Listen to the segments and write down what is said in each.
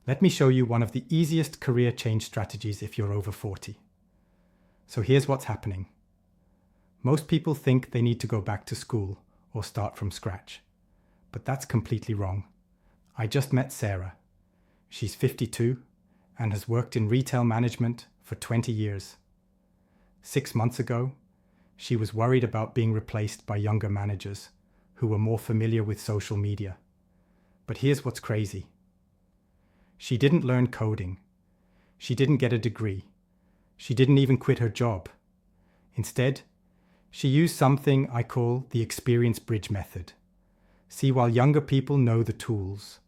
Let me show you one of the easiest career change strategies if you're over 40. So here's what's happening. Most people think they need to go back to school or start from scratch. But that's completely wrong. I just met Sarah. She's 52 and has worked in retail management for 20 years. 6 months ago, she was worried about being replaced by younger managers who were more familiar with social media. But here's what's crazy. She didn't learn coding. She didn't get a degree. She didn't even quit her job. Instead, she used something I call the experience bridge method. See, while younger people know the tools,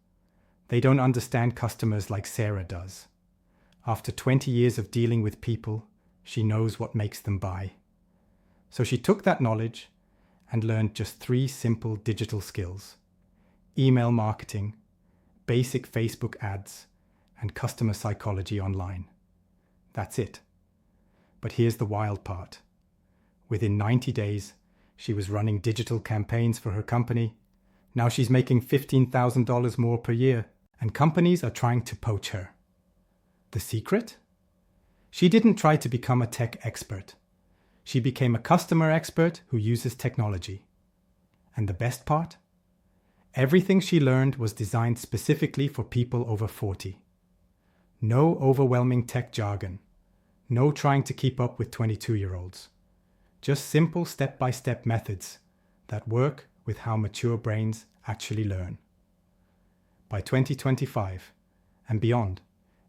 they don't understand customers like Sarah does. After 20 years of dealing with people, she knows what makes them buy. So she took that knowledge and learned just 3 simple digital skills: email marketing, basic Facebook ads, and customer psychology online. That's it. But here's the wild part. Within 90 days, she was running digital campaigns for her company. Now she's making $15,000 more per year, and companies are trying to poach her. The secret? She didn't try to become a tech expert. She became a customer expert who uses technology. And the best part? Everything she learned was designed specifically for people over 40. No overwhelming tech jargon. No trying to keep up with 22-year-olds. Just simple step-by-step methods that work with how mature brains actually learn. By 2025 and beyond,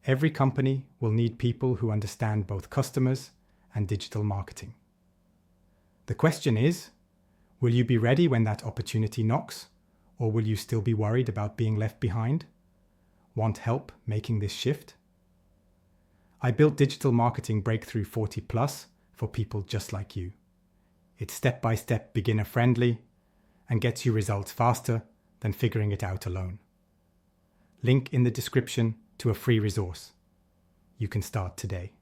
every company will need people who understand both customers and digital marketing. The question is, will you be ready when that opportunity knocks, or will you still be worried about being left behind? Want help making this shift? I built Digital Marketing Breakthrough 40 Plus for people just like you. It's step-by-step beginner-friendly and gets you results faster than figuring it out alone. Link in the description to a free resource. You can start today.